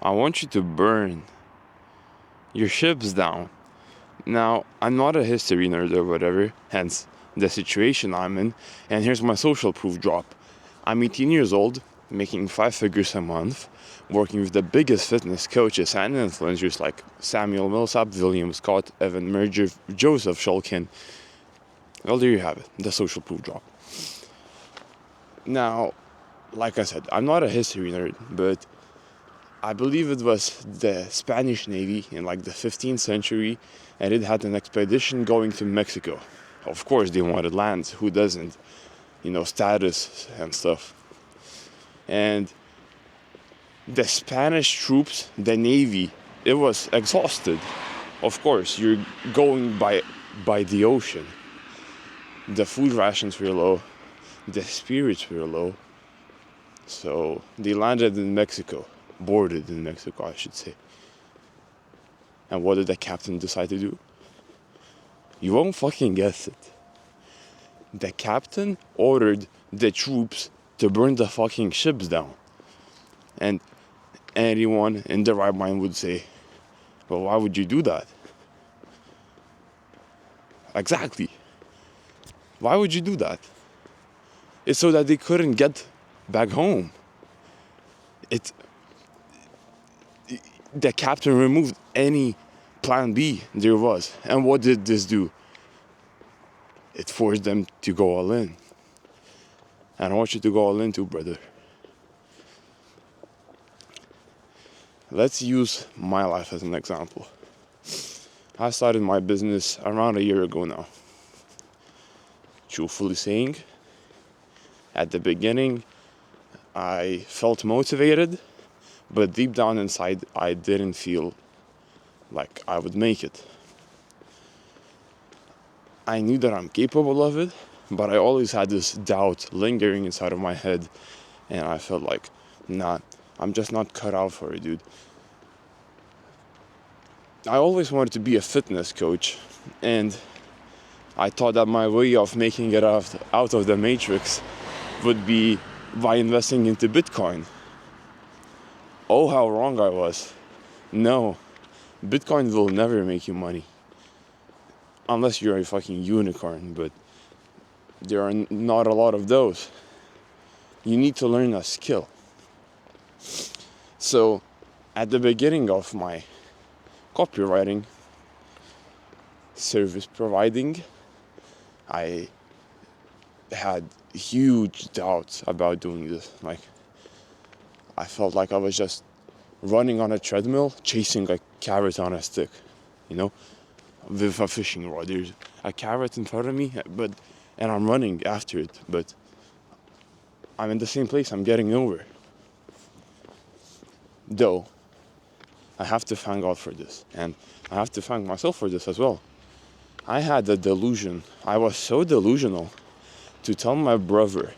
I want you to burn your ships down. Now, I'm not a history nerd or whatever, hence the situation I'm in, and here's my social proof drop. I'm 18 years old, making 5 figures a month, working with the biggest fitness coaches and influencers like Samuel Millsap, William Scott, Evan Merger, Joseph Shulkin. Well, there you have it, the social proof drop. Now, like I said, I'm not a history nerd, but I believe it was the Spanish Navy in like the 15th century, and it had an expedition going to Mexico. Of course, they wanted land. Who doesn't? Status and stuff. And the Spanish troops, the Navy, it was exhausted. Of course, you're going by the ocean. The food rations were low. The spirits were low. So they landed in Mexico. Boarded in Mexico, I should say. And what did the captain decide to do? You won't fucking guess it. The captain ordered the troops to burn the fucking ships down. And anyone in their right mind would say, well, why would you do that? Exactly. Why would you do that? It's so that they couldn't get back home. The captain removed any plan B there was. And what did this do? It forced them to go all in. And I want you to go all in too, brother. Let's use my life as an example. I started my business around a year ago now. Truthfully saying, at the beginning, I felt motivated, but deep down inside, I didn't feel like I would make it. I knew that I'm capable of it, but I always had this doubt lingering inside of my head, and I felt like, nah, I'm just not cut out for it, dude. I always wanted to be a fitness coach, and I thought that my way of making it out of the matrix would be by investing into Bitcoin. Oh, how wrong I was. No, Bitcoin will never make you money. Unless you're a fucking unicorn, but there are not a lot of those. You need to learn a skill. So, at the beginning of my copywriting, service providing, I had huge doubts about doing this. Like, I felt like I was just running on a treadmill, chasing a carrot on a stick, with a fishing rod. There's a carrot in front of me, and I'm running after it, but I'm in the same place. I'm getting nowhere. Though, I have to thank God for this, and I have to thank myself for this as well. I had a delusion. I was so delusional to tell my brother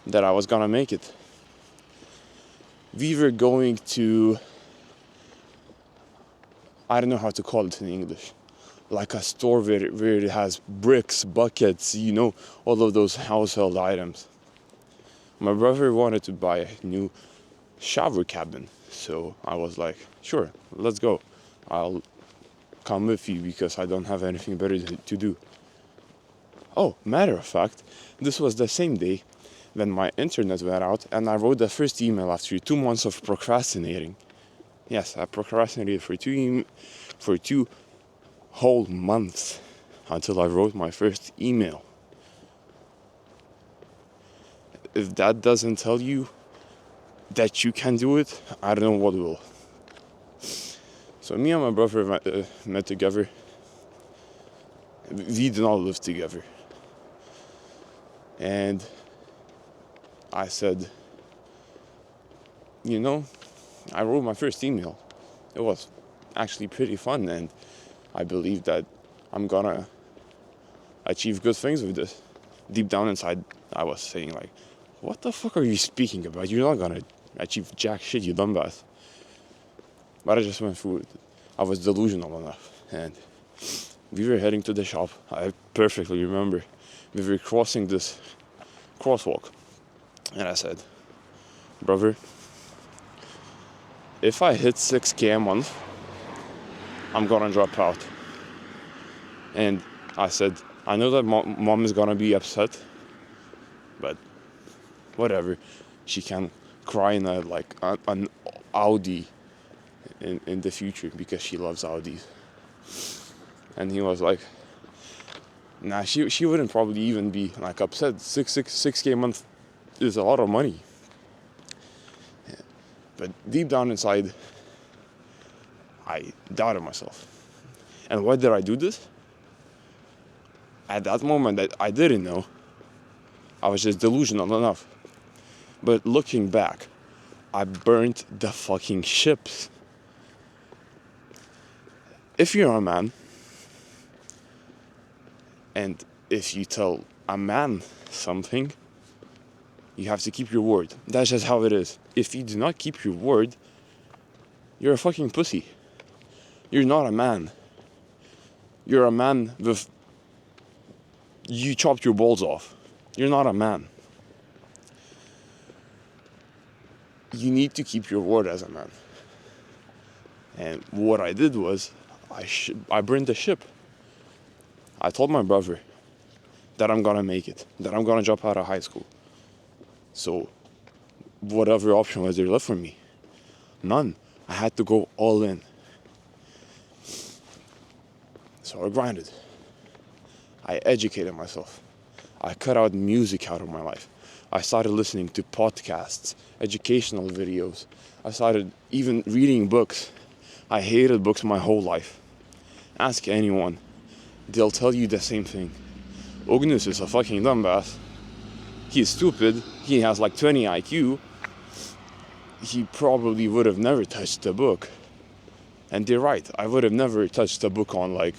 that I was gonna make it. We were going to, I don't know how to call it in English, like a store where it has bricks, buckets, all of those household items. My brother wanted to buy a new shower cabin, so I was like, sure, let's go. I'll come with you because I don't have anything better to do. Oh, matter of fact, this was the same day when my internet went out and I wrote the first email after 2 months of procrastinating. Yes, I procrastinated for two whole months until I wrote my first email. If that doesn't tell you that you can do it, I don't know what will. So me and my brother met together. We did not live together. And I said, I wrote my first email. It was actually pretty fun, and I believe that I'm gonna achieve good things with this. Deep down inside, I was saying like, what the fuck are you speaking about? You're not gonna achieve jack shit, you dumbass. But I just went through it. I was delusional enough, and we were heading to the shop. I perfectly remember. We were crossing this crosswalk, and I said, brother, if I hit 6K a month, I'm gonna drop out. And I said, I know that mom is gonna be upset, but whatever. She can cry in an Audi in the future because she loves Audis. And he was like, nah, she wouldn't probably even be like upset. 6K a month is a lot of money. But deep down inside, I doubted myself. And why did I do this? At that moment, I didn't know. I was just delusional enough. But looking back, I burnt the fucking ships. If you're a man, and if you tell a man something, you have to keep your word. That's just how it is. If you do not keep your word, you're a fucking pussy. You're not a man. You're a man with... You chopped your balls off. You're not a man. You need to keep your word as a man. And what I did was, I burned the ship. I told my brother that I'm gonna make it, that I'm gonna drop out of high school. So, whatever option was there left for me? None. I had to go all in. So I grinded. I educated myself. I cut out music out of my life. I started listening to podcasts, educational videos. I started even reading books. I hated books my whole life. Ask anyone. They'll tell you the same thing. Ognus is a fucking dumbass. He's stupid. He has like 20 IQ. He probably would have never touched a book. And they're right. I would have never touched a book on like...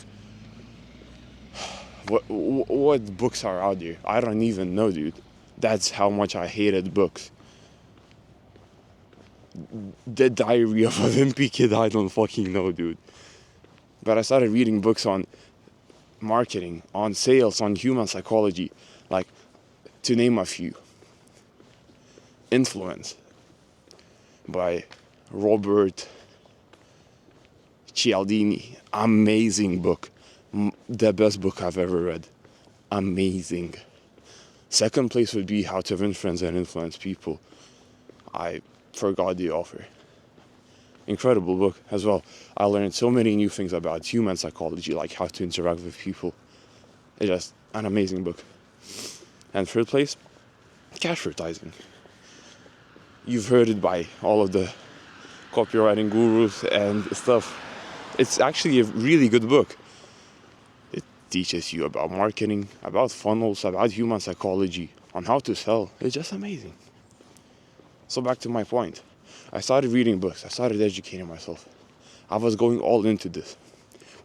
What books are out there? I don't even know, dude. That's how much I hated books. The Diary of a Wimpy Kid, I don't fucking know, dude. But I started reading books on marketing, on sales, on human psychology, like, to name a few. Influence by Robert Cialdini. Amazing book. The best book I've ever read. Amazing. Second place would be How to Win Friends and Influence People. I forgot the author. Incredible book as well. I learned so many new things about human psychology, like how to interact with people. It's just an amazing book. And third place, cash advertising. You've heard it by all of the copywriting gurus and stuff. It's actually a really good book. It teaches you about marketing, about funnels, about human psychology, on how to sell. It's just amazing. So back to my point. I started reading books. I started educating myself. I was going all into this.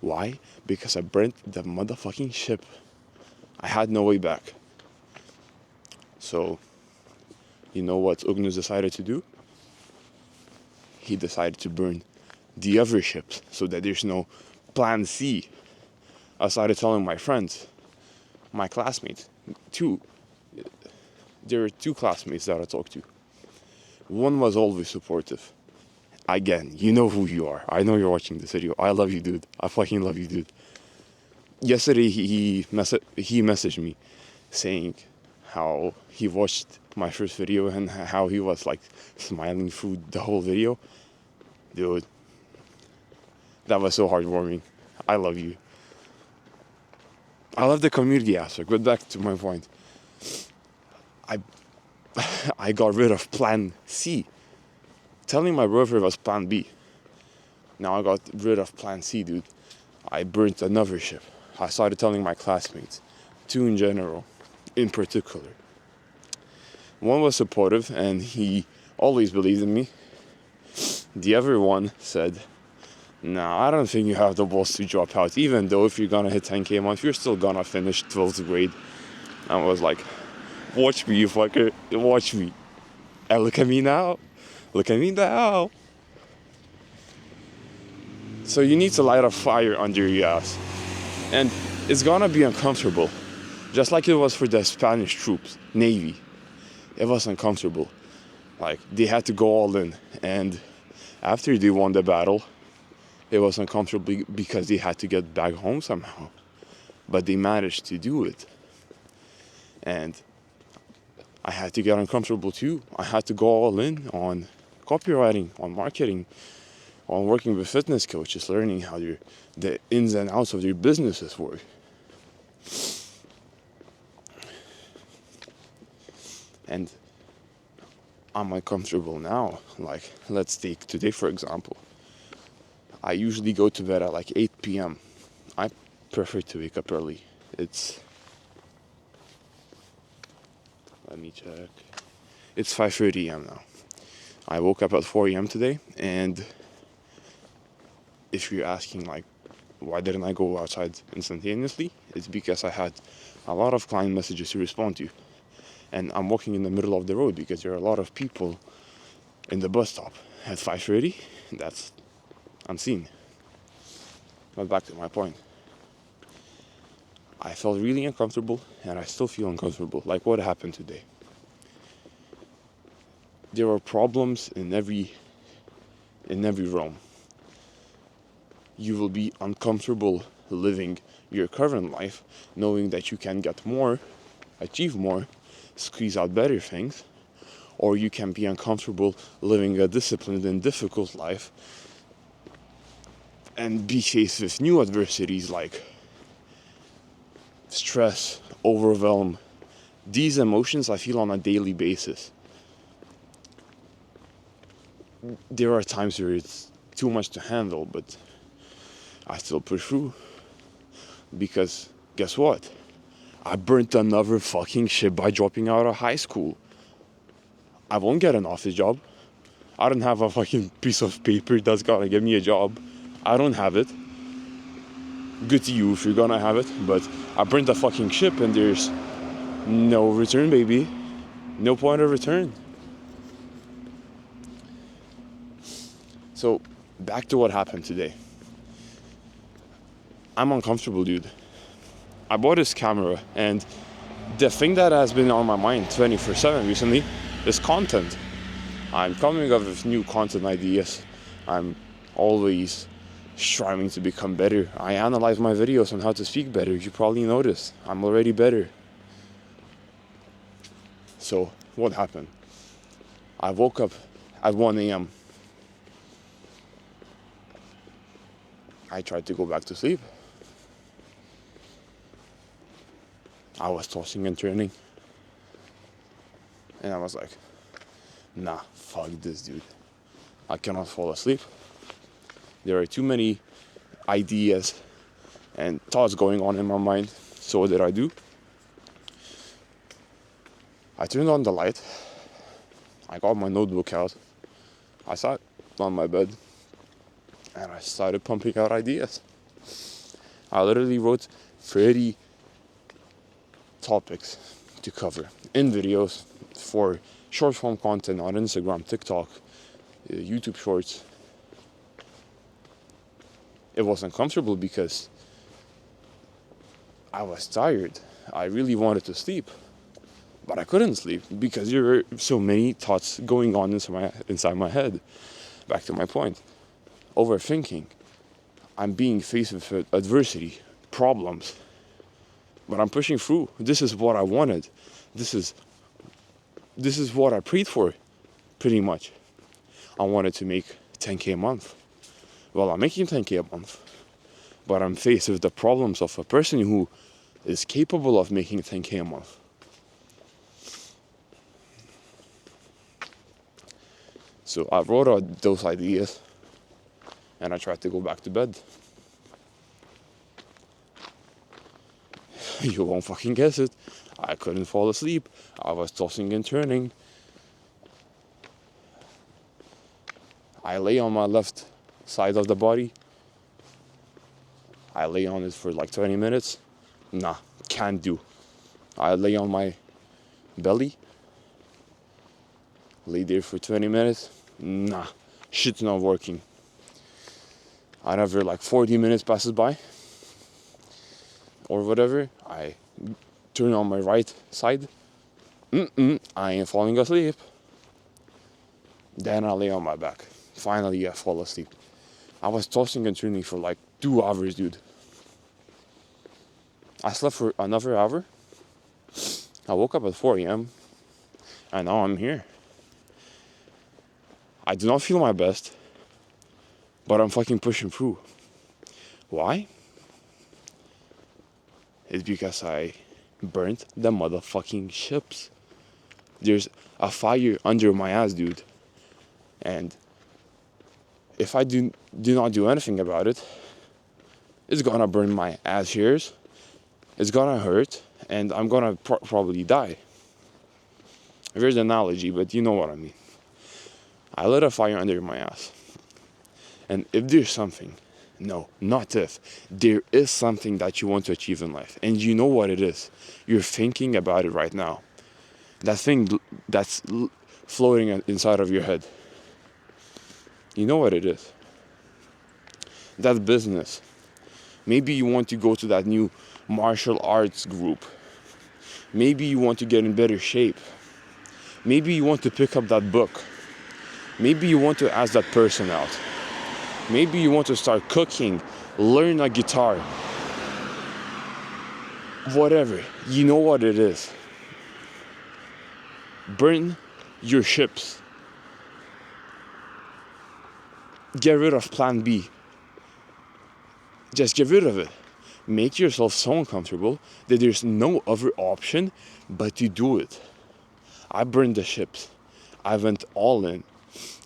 Why? Because I burnt the motherfucking ship. I had no way back. So, you know what Ugnus decided to do? He decided to burn the other ships so that there's no plan C. I started telling my friends, my classmates, there were two classmates that I talked to. One was always supportive. Again, you know who you are. I know you're watching this video. I love you, dude. I fucking love you, dude. Yesterday, he messaged me saying how he watched my first video and how he was like smiling through the whole video. Dude, that was so heartwarming. I love you. I love the community aspect, but back to my point. I got rid of plan C. Telling my brother was plan B. Now I got rid of plan C, dude. I burnt another ship. I started telling my classmates, two in general, in particular. One was supportive and he always believed in me. The other one said, nah, I don't think you have the balls to drop out. Even though if you're gonna hit 10K a month, you're still gonna finish 12th grade. I was like, watch me, you fucker. Watch me. And look at me now. Look at me now. So you need to light a fire under your ass. And it's gonna be uncomfortable. Just like it was for the Spanish troops, Navy. It was uncomfortable. Like, they had to go all in. And After they won the battle, it was uncomfortable because they had to get back home somehow. But they managed to do it. And I had to get uncomfortable too. I had to go all in on copywriting, on marketing, on working with fitness coaches, learning how the ins and outs of their businesses work. And I'm uncomfortable now. Like, let's take today for example. I usually go to bed at like 8 p.m. I prefer to wake up early. Let me check. It's 5:30 a.m. now. I woke up at 4 a.m. today, and if you're asking like, why didn't I go outside instantaneously? It's because I had a lot of client messages to respond to. And I'm walking in the middle of the road because there are a lot of people in the bus stop at 5:30. That's unseen. But back to my point. I felt really uncomfortable, and I still feel uncomfortable. Like what happened today. There are problems in every realm. You will be uncomfortable living your current life, knowing that you can get more, achieve more, squeeze out better things, or you can be uncomfortable living a disciplined and difficult life and be faced with new adversities like stress, overwhelm. These emotions I feel on a daily basis. There are times where it's too much to handle, but I still push through. Because guess what? I burnt another fucking ship by dropping out of high school. I won't get an office job. I don't have a fucking piece of paper that's gonna give me a job. I don't have it. Good to you if you're gonna have it, but I burnt a fucking ship and there's no return, baby. No point of return. So, back to what happened today. I'm uncomfortable, dude. I bought this camera, and the thing that has been on my mind 24/7 recently is content. I'm coming up with new content ideas. I'm always striving to become better. I analyze my videos on how to speak better. You probably noticed. I'm already better. So, what happened? I woke up at 1 a.m. I tried to go back to sleep. I was tossing and turning. And I was like, nah, fuck this, dude. I cannot fall asleep. There are too many ideas and thoughts going on in my mind. So what did I do? I turned on the light. I got my notebook out. I sat on my bed. And I started pumping out ideas. I literally wrote 30 topics to cover in videos for short form content on Instagram, TikTok, YouTube Shorts. It was uncomfortable because I was tired. I really wanted to sleep, but I couldn't sleep because there were so many thoughts going on inside my head. Back to my point. Overthinking. I'm being faced with adversity, problems, but I'm pushing through. This is what I wanted. This is what I prayed for, pretty much. I wanted to make 10K a month. Well, I'm making 10K a month, but I'm faced with the problems of a person who is capable of making 10K a month. So I wrote out those ideas and I tried to go back to bed. You won't fucking guess it. I couldn't fall asleep. I was tossing and turning. I lay on my left side of the body. I lay on it for like 20 minutes. Nah, can't do. I lay on my belly. Lay there for 20 minutes. Nah, shit's not working. Another like 40 minutes passes by. Or whatever. I turn on my right side. I ain't falling asleep. Then I lay on my back. Finally, I fall asleep. I was tossing and turning for like 2 hours, dude. I slept for another hour. I woke up at 4 a.m. and now I'm here. I do not feel my best, but I'm fucking pushing through. Why? It's because I burnt the motherfucking ships. There's a fire under my ass, dude. And if I do not do anything about it, it's gonna burn my ass hairs. It's gonna hurt, and I'm gonna probably die. Weird analogy, but you know what I mean. I lit a fire under my ass. And if there's something, no, not if, there is something that you want to achieve in life, and you know what it is. You're thinking about it right now. That thing that's floating inside of your head. You know what it is. That business. Maybe you want to go to that new martial arts group. Maybe you want to get in better shape. Maybe you want to pick up that book. Maybe you want to ask that person out. Maybe you want to start cooking, learn a guitar. Whatever. You know what it is. Burn your ships. Get rid of plan B. Just get rid of it. Make yourself so uncomfortable that there's no other option but to do it. I burned the ships. I went all in.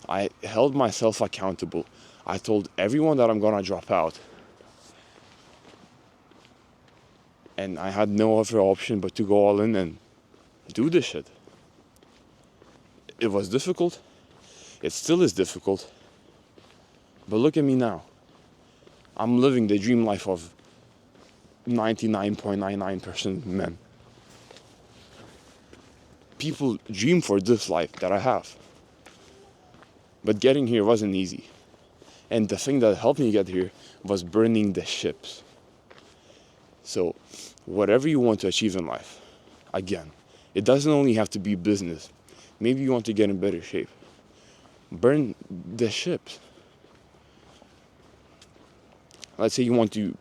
I held myself accountable. I told everyone that I'm gonna drop out. And I had no other option but to go all in and do this shit. It was difficult. It still is difficult. But look at me now. I'm living the dream life of 99.99% men. People dream for this life that I have. But getting here wasn't easy. And the thing that helped me get here was burning the ships. So, whatever you want to achieve in life, again, it doesn't only have to be business. Maybe you want to get in better shape. Burn the ships. Let's say you want to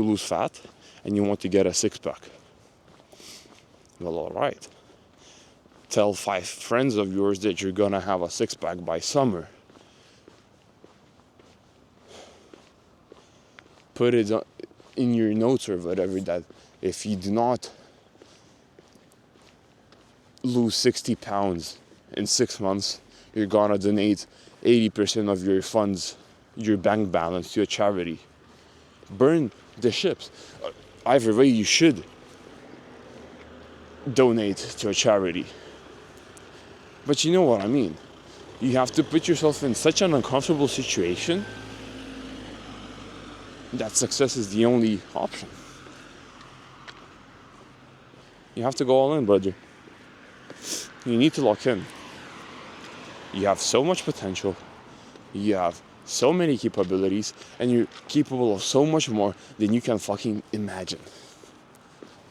lose fat and you want to get a six-pack. Well, all right. Tell 5 friends of yours that you're gonna have a six-pack by summer. Put it in your notes or whatever that if you do not lose 60 pounds in 6 months, you're gonna donate 80% of your funds, your bank balance, to a charity. Burn the ships. Either way, you should donate to a charity. But you know what I mean. You have to put yourself in such an uncomfortable situation that success is the only option. You have to go all in, brother. You need to lock in. You have so much potential. You have so many capabilities, and you're capable of so much more than you can fucking imagine.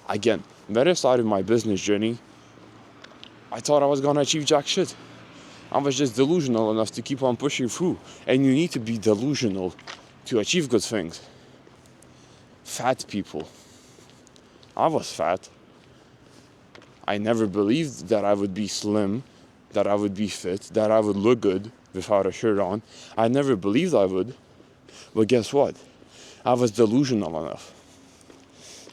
Again, when I started my business journey, I thought I was gonna achieve jack shit. I was just delusional enough to keep on pushing through. And you need to be delusional to achieve good things. Fat people. I was fat. I never believed that I would be slim, that I would be fit, that I would look good without a shirt on. I never believed I would. But guess what? I was delusional enough.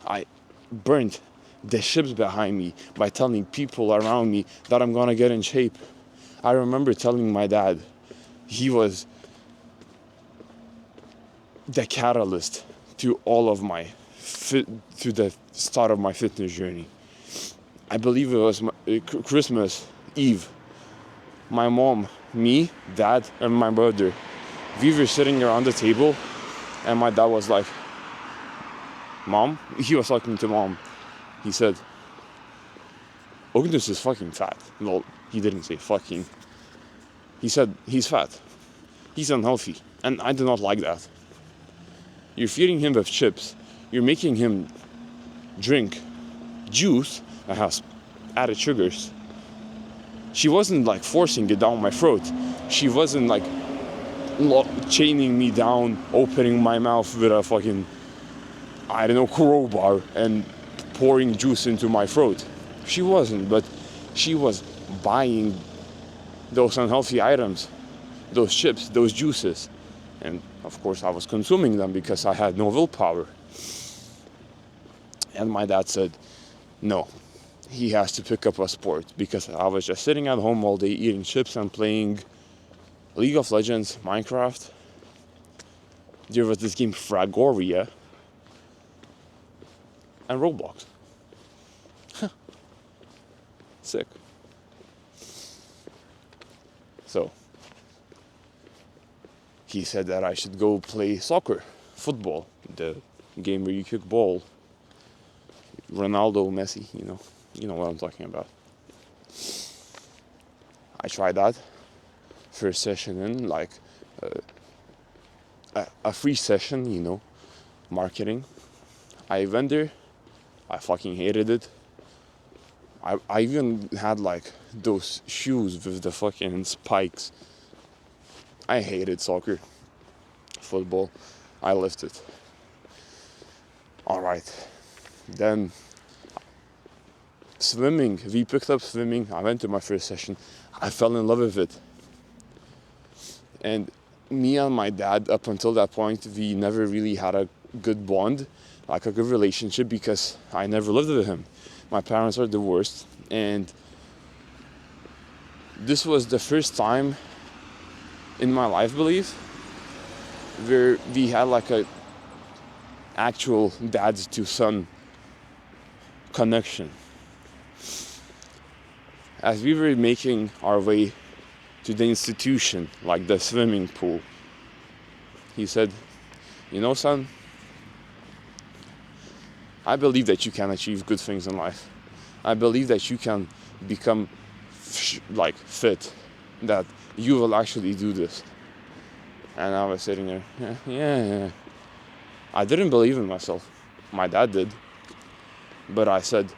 I burnt the ships behind me by telling people around me that I'm gonna get in shape. I remember telling my dad, he was the catalyst to all of to the start of my fitness journey. I believe it was Christmas Eve. My mom, me, dad, and my brother, we were sitting around the table, and my dad was like, Mom? He was talking to Mom. He said, Ognus is fucking fat. Well, he didn't say fucking. He said, he's fat. He's unhealthy. And I do not like that. You're feeding him with chips. You're making him drink juice that has added sugars. She wasn't like forcing it down my throat. She wasn't like chaining me down, opening my mouth with a fucking, I don't know, crowbar and pouring juice into my throat. She wasn't, but she was buying those unhealthy items, those chips, those juices. And of course I was consuming them because I had no willpower. And my dad said, no, he has to pick up a sport, because I was just sitting at home all day eating chips and playing League of Legends, Minecraft. There was this game Fragoria and Roblox. Sick. So he said that I should go play soccer, football, the game where you kick ball. Ronaldo, Messi, you know what I'm talking about. I tried that. First session in, like a free session, marketing. I went there. I fucking hated it. I even had like those shoes with the fucking spikes. I hated soccer, football. I left it. All right. Then swimming. We picked up swimming. I went to my first session. I fell in love with it. And me and my dad, up until that point, we never really had a good bond, like a good relationship, because I never lived with him. My parents are divorced, and this was the first time in my life, I believe, where we had like a actual dad to son connection. As we were making our way to the institution, like the swimming pool, he said, son, I believe that you can achieve good things in life. I believe that you can become fit, that you will actually do this. And I was sitting there, yeah. I didn't believe in myself. My dad did. But I said,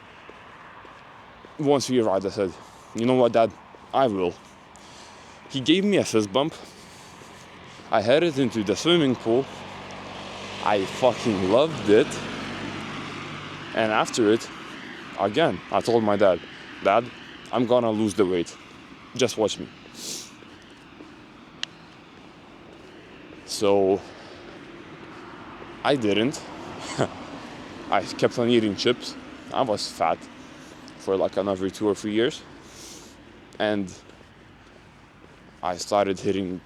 once we arrived, I said, you know what, Dad? I will. He gave me a fist bump. I headed into the swimming pool. I fucking loved it. And after it, again, I told my dad, Dad, I'm gonna lose the weight. Just watch me. So I didn't. I kept on eating chips. I was fat for like another 2 or 3 years. And I started hitting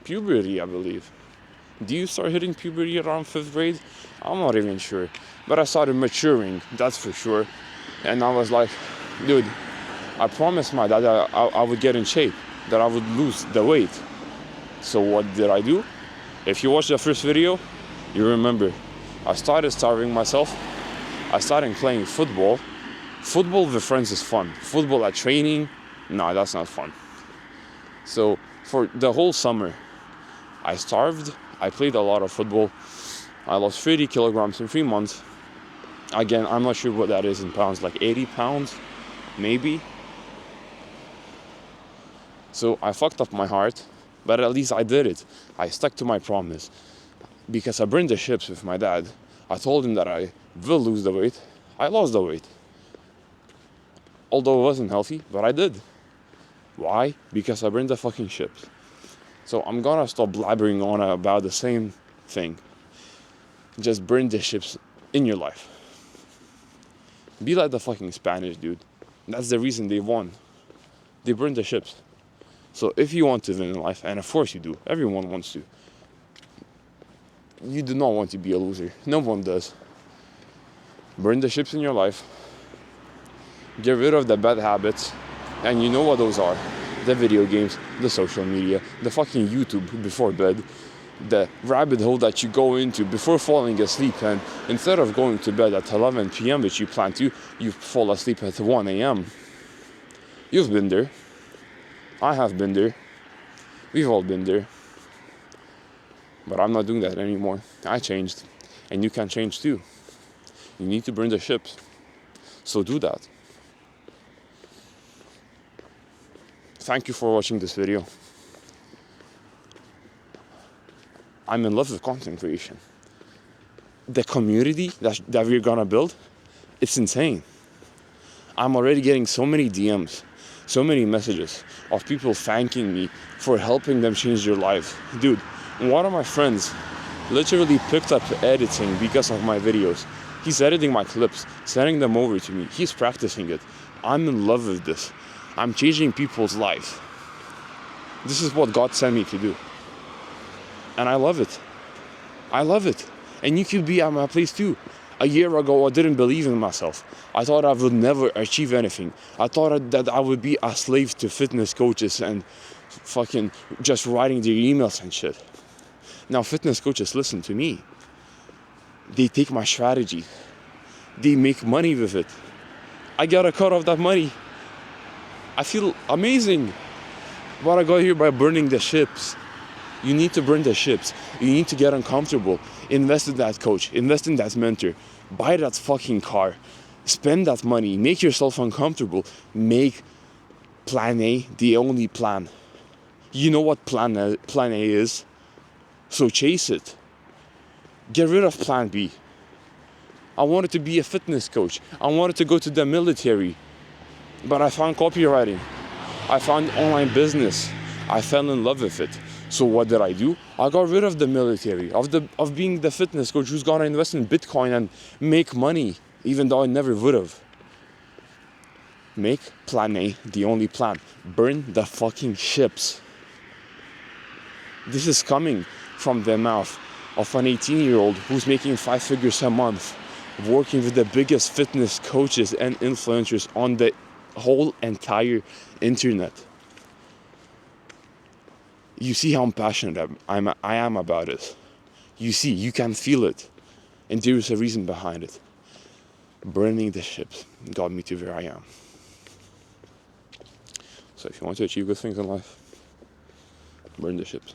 puberty, I believe. Do you start hitting puberty around 5th grade? I'm not even sure. But I started maturing, that's for sure. And I was like, dude, I promised my dad that I would get in shape, that I would lose the weight. So what did I do? If you watch the first video, you remember. I started starving myself. I started playing football. Football with friends is fun. Football at training, no, that's not fun. So for the whole summer, I starved. I played a lot of football. I lost 30 kilograms in 3 months. Again, I'm not sure what that is in pounds, like 80 pounds, maybe. So I fucked up my heart, but at least I did it. I stuck to my promise. Because I burned the ships with my dad. I told him that I will lose the weight. I lost the weight. Although it wasn't healthy, but I did. Why? Because I burned the fucking ships. So I'm gonna stop blabbering on about the same thing. Just burn the ships in your life. Be like the fucking Spanish, dude. That's the reason they won. They burned the ships. So if you want to win in life, and of course you do, everyone wants to. You do not want to be a loser. No one does. Burn the ships in your life. Get rid of the bad habits. And you know what those are. The video games, the social media, the fucking YouTube before bed, the rabbit hole that you go into before falling asleep, and instead of going to bed at 11 p.m. which you plan to, you fall asleep at 1 a.m. You've been there. I have been there. We've all been there. But I'm not doing that anymore. I changed. And you can change too. You need to burn the ships. So do that. Thank you for watching this video. I'm in love with content creation. The community that we're gonna build, it's insane. I'm already getting so many DMs, so many messages of people thanking me for helping them change their lives. Dude, one of my friends literally picked up editing because of my videos. He's editing my clips, sending them over to me. He's practicing it. I'm in love with this. I'm changing people's lives. This is what God sent me to do. And I love it. I love it. And you could be at my place too. A year ago, I didn't believe in myself. I thought I would never achieve anything. I thought that I would be a slave to fitness coaches and fucking just writing their emails and shit. Now fitness coaches listen to me. They take my strategy. They make money with it. I got a cut of that money. I feel amazing. But I got here by burning the ships. You need to burn the ships. You need to get uncomfortable. Invest in that coach. Invest in that mentor. Buy that fucking car. Spend that money. Make yourself uncomfortable. Make plan A the only plan. You know what plan A is? So chase it. Get rid of plan B. I wanted to be a fitness coach. I wanted to go to the military. But I found copywriting. I found online business. I fell in love with it. So what did I do? I got rid of the military, of being the fitness coach who's gonna invest in Bitcoin and make money, even though I never would have. Make plan A the only plan. Burn the fucking ships. This is coming from the mouth of an 18-year-old who's making 5 figures a month, working with the biggest fitness coaches and influencers on the whole entire internet. You see how passionate I am about it. You see, you can feel it. And there is a reason behind it. Burning the ships got me to where I am. So if you want to achieve good things in life, burn the ships.